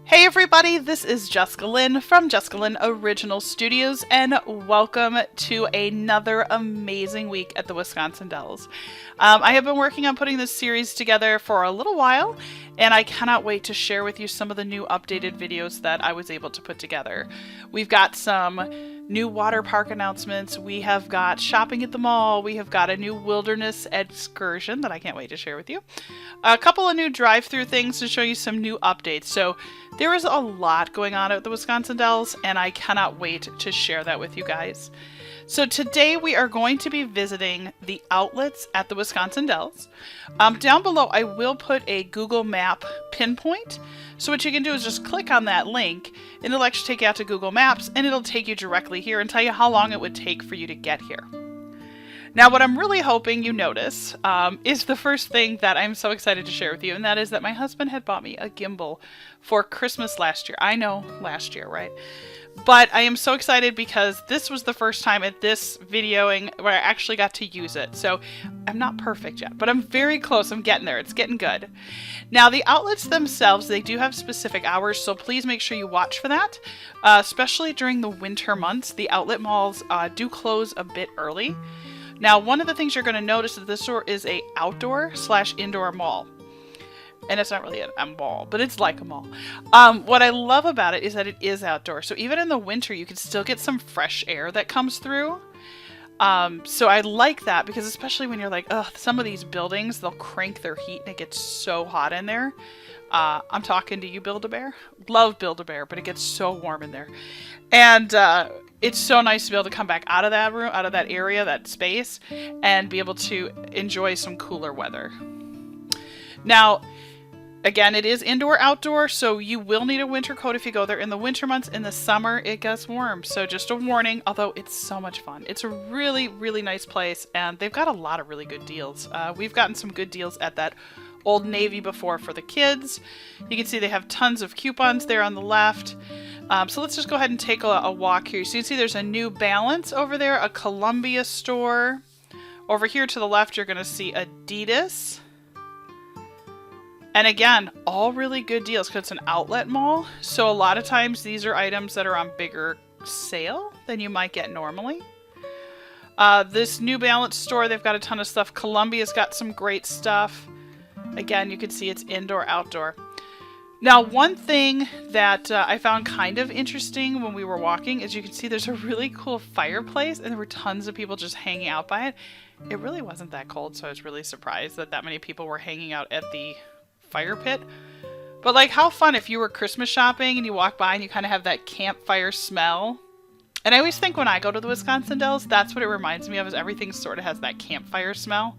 Hey everybody, this is Jessica Lynn from JessicaLynnOriginal Studios, and welcome to another amazing week at the Wisconsin Dells. I have been working on putting this series together for a little while, and I cannot wait to share with you some of the new updated videos that I was able to put together. We've got some new water park announcements, we have got shopping at the mall, we have got a new wilderness excursion that I can't wait to share with you, a couple of new drive-through things to show you some new updates. So there is a lot going on at the Wisconsin Dells, and I cannot wait to share that with you guys. So today we are going to be visiting the outlets at the Wisconsin Dells. Down below I will put a Google Map pinpoint. So what you can do is just click on that link and it'll actually take you out to Google Maps and it'll take you directly here and tell you how long it would take for you to get here. Now what I'm really hoping you notice is the first thing that I'm so excited to share with you, and that is that my husband had bought me a gimbal for Christmas last year. I know, last year, right? But I am so excited because this was the first time at this videoing where I actually got to use it. So I'm not perfect yet, but I'm very close. I'm getting there. It's getting good. Now the outlets themselves, they do have specific hours, so please make sure you watch for that. Especially during the winter months, the outlet malls do close a bit early. Now one of the things you're going to notice is that this store is a outdoor/indoor mall. And it's not really a mall, but it's like a mall. What I love about it is that it is outdoor. So even in the winter, you can still get some fresh air that comes through. So I like that because especially when you're like, ugh, some of these buildings, they'll crank their heat and it gets so hot in there. I'm talking to you, Build-A-Bear. Love Build-A-Bear, but it gets so warm in there. And it's so nice to be able to come back out of that room, out of that area, that space, and be able to enjoy some cooler weather. Now, again, it is indoor-outdoor, so you will need a winter coat if you go there. In the winter months, in the summer, it gets warm. So just a warning, although it's so much fun. It's a really, really nice place, and they've got a lot of really good deals. We've gotten some good deals at that Old Navy before for the kids. You can see they have tons of coupons there on the left. So let's just go ahead and take a walk here. So you can see there's a New Balance over there, a Columbia store. Over here to the left, you're going to see Adidas. And again, all really good deals because it's an outlet mall. So a lot of times these are items that are on bigger sale than you might get normally. This New Balance store, they've got a ton of stuff. Columbia's got some great stuff. Again, you can see it's indoor-outdoor. Now, one thing that I found kind of interesting when we were walking is you can see there's a really cool fireplace and there were tons of people just hanging out by it. It really wasn't that cold, so I was really surprised that many people were hanging out at the fire pit. But like, how fun if you were Christmas shopping and you walk by and you kind of have that campfire smell. And I always think when I go to the Wisconsin Dells, that's what it reminds me of, is everything sort of has that campfire smell.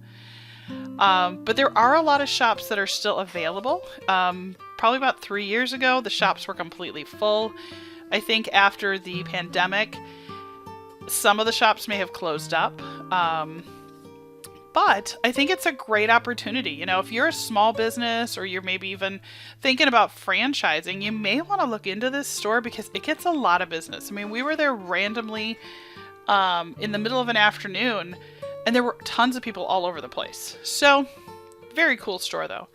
But there are a lot of shops that are still available. Probably about 3 years ago, the shops were completely full. I think after the pandemic, some of the shops may have closed up. But I think it's a great opportunity. You know, if you're a small business or you're maybe even thinking about franchising, you may want to look into this store because it gets a lot of business. I mean, we were there randomly in the middle of an afternoon and there were tons of people all over the place. So, very cool store though.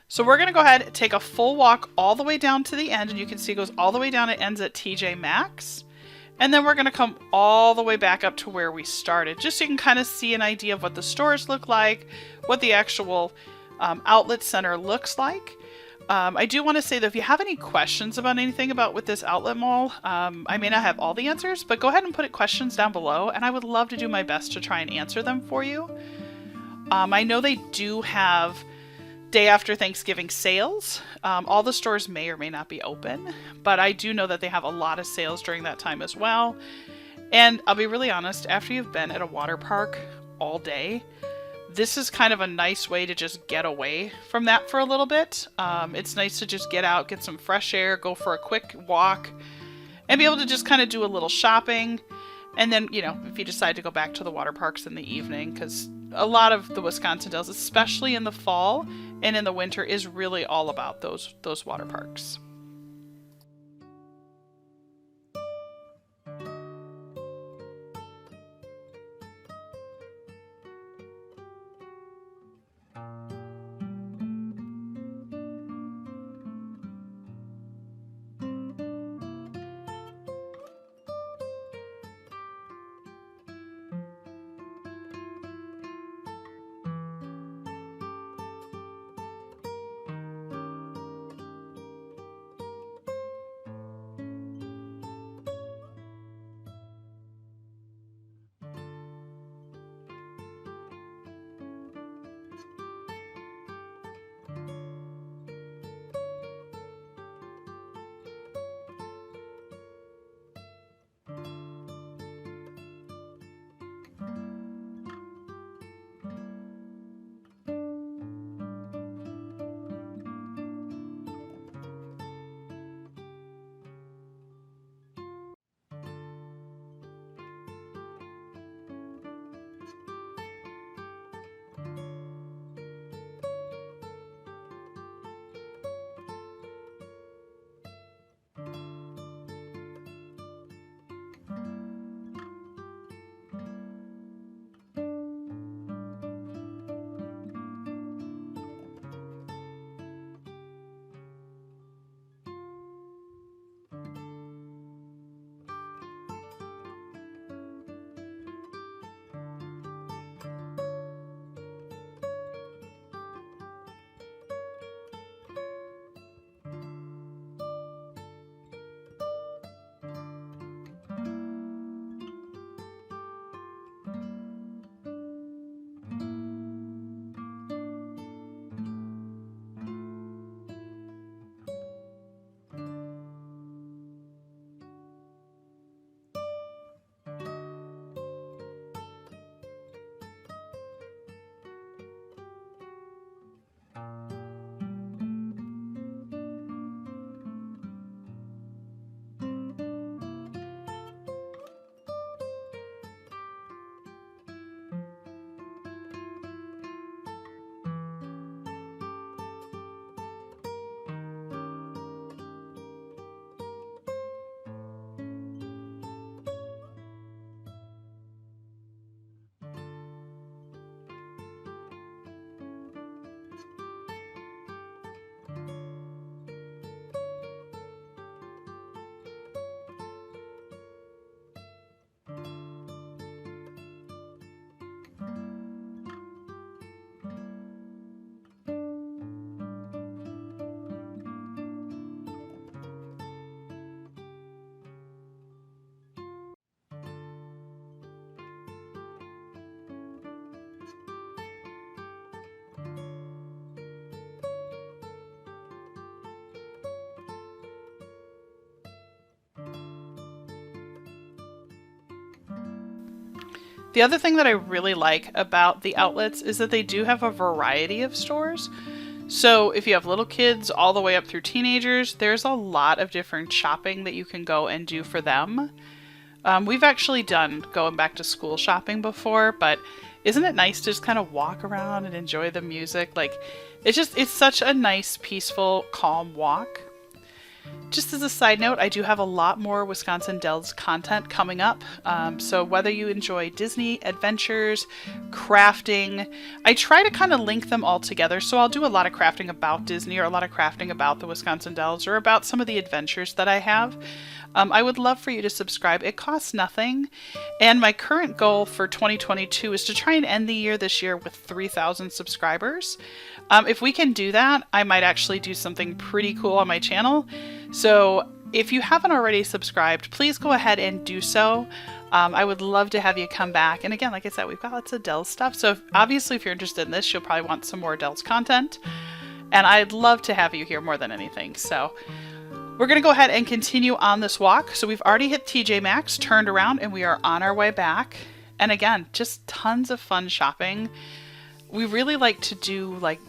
So we're going to go ahead and take a full walk all the way down to the end, and you can see it goes all the way down. It ends at TJ Maxx. And then we're going to come all the way back up to where we started, just so you can kind of see an idea of what the stores look like, what the actual outlet center looks like. I do want to say that if you have any questions about anything about with this outlet mall, I may not have all the answers, but go ahead and put questions down below, and I would love to do my best to try and answer them for you. I know they do have day after Thanksgiving sales. All the stores may or may not be open, but I do know that they have a lot of sales during that time as well. And I'll be really honest, after you've been at a water park all day, this is kind of a nice way to just get away from that for a little bit. It's nice to just get out, get some fresh air, go for a quick walk, and be able to just kind of do a little shopping. And then, you know, if you decide to go back to the water parks in the evening, because a lot of the Wisconsin Dells, especially in the fall and in the winter, is really all about those water parks. The other thing that I really like about the outlets is that they do have a variety of stores. So if you have little kids all the way up through teenagers, there's a lot of different shopping that you can go and do for them. We've actually done going back to school shopping before, but isn't it nice to just kind of walk around and enjoy the music? Like, it's such a nice, peaceful, calm walk. Just as a side note, I do have a lot more Wisconsin Dells content coming up. So whether you enjoy Disney adventures, crafting, I try to kind of link them all together. So I'll do a lot of crafting about Disney, or a lot of crafting about the Wisconsin Dells, or about some of the adventures that I have. I would love for you to subscribe. It costs nothing. And my current goal for 2022 is to try and end the year this year with 3,000 subscribers. If we can do that, I might actually do something pretty cool on my channel. So if you haven't already subscribed, please go ahead and do so. I would love to have you come back. And again, like I said, we've got lots of Dells stuff. So obviously, if you're interested in this, you'll probably want some more Dells content. And I'd love to have you here more than anything. So we're going to go ahead and continue on this walk. So we've already hit TJ Maxx, turned around, and we are on our way back. And again, just tons of fun shopping. We really like to do like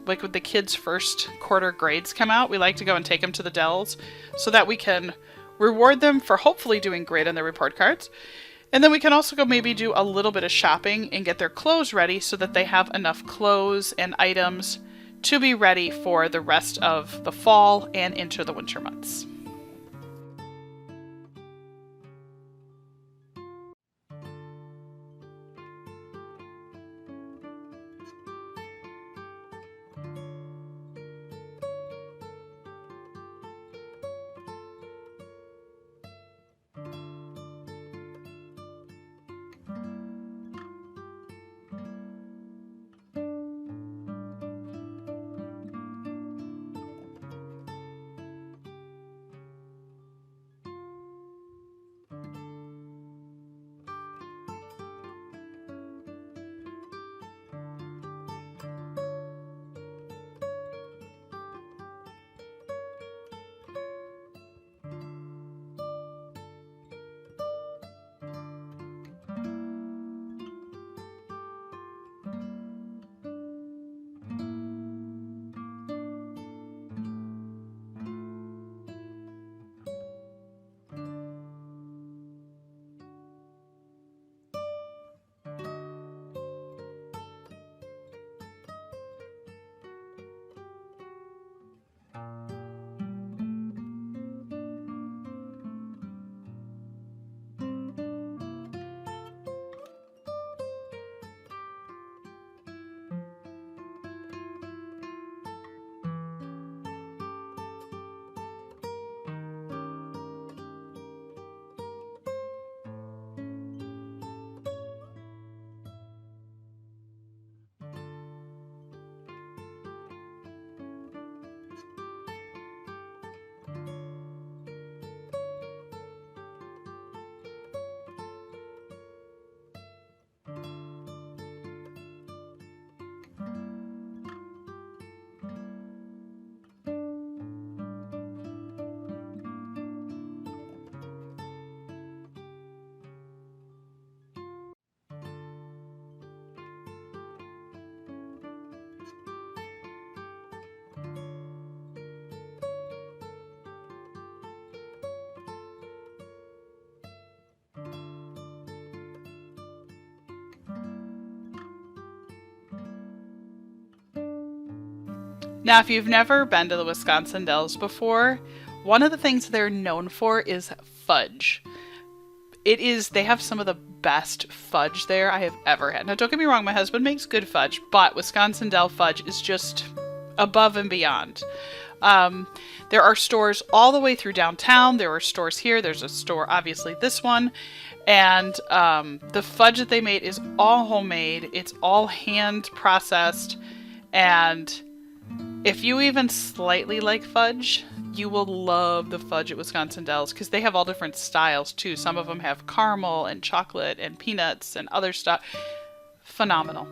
with the kids' first quarter grades come out, we like to go and take them to the Dells so that we can reward them for hopefully doing great on their report cards. And then we can also go maybe do a little bit of shopping and get their clothes ready so that they have enough clothes and items to be ready for the rest of the fall and into the winter months. Now, if you've never been to the Wisconsin Dells before, one of the things they're known for is fudge. They have some of the best fudge there I have ever had. Now, don't get me wrong, my husband makes good fudge, but Wisconsin Dells fudge is just above and beyond. There are stores all the way through downtown. There are stores here. There's a store, obviously this one. And the fudge that they made is all homemade. It's all hand processed. And if you even slightly like fudge, you will love the fudge at Wisconsin Dells because they have all different styles too. Some of them have caramel and chocolate and peanuts and other stuff. Phenomenal.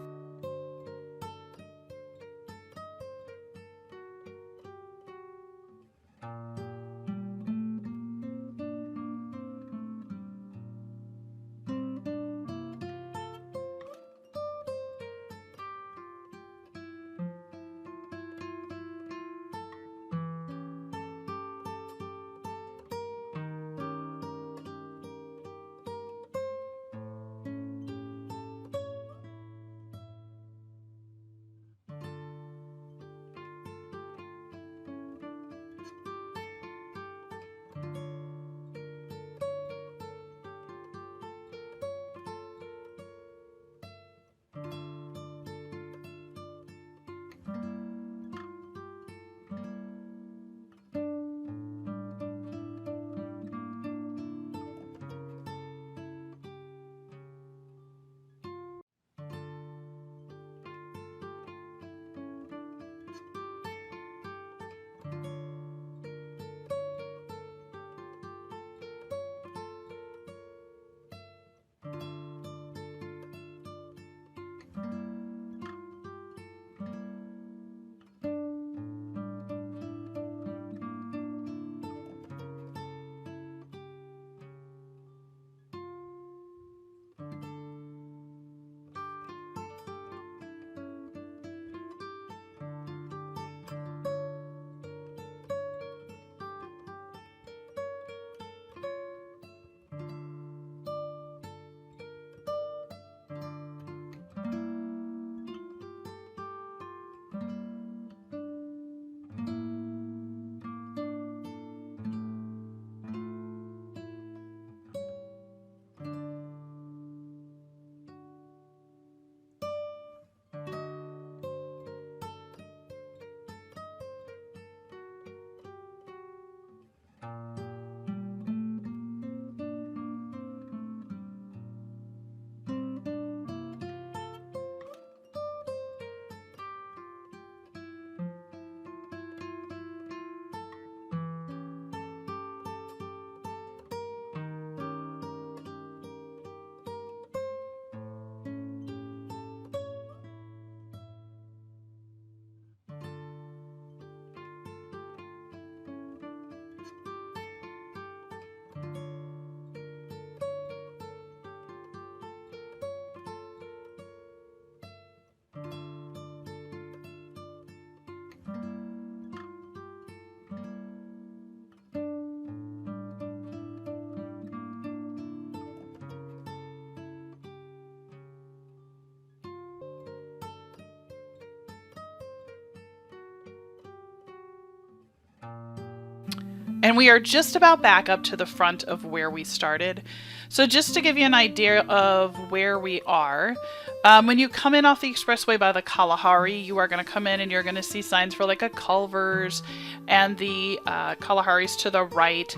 And we are just about back up to the front of where we started. So just to give you an idea of where we are, when you come in off the expressway by the Kalahari, you are going to come in and you're going to see signs for like a Culver's and the Kalahari's to the right.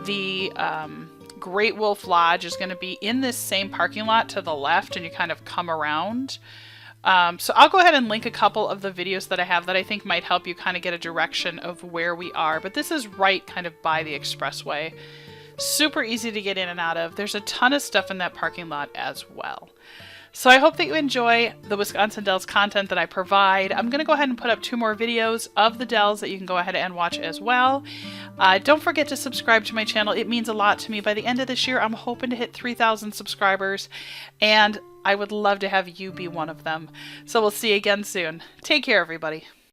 The Great Wolf Lodge is going to be in this same parking lot to the left, and you kind of come around. So I'll go ahead and link a couple of the videos that I have that I think might help you kind of get a direction of where we are. But this is right kind of by the expressway. Super easy to get in and out of. There's a ton of stuff in that parking lot as well. So I hope that you enjoy the Wisconsin Dells content that I provide. I'm going to go ahead and put up 2 more videos of the Dells that you can go ahead and watch as well. Don't forget to subscribe to my channel. It means a lot to me. By the end of this year, I'm hoping to hit 3,000 subscribers, and I would love to have you be one of them. So we'll see you again soon. Take care, everybody.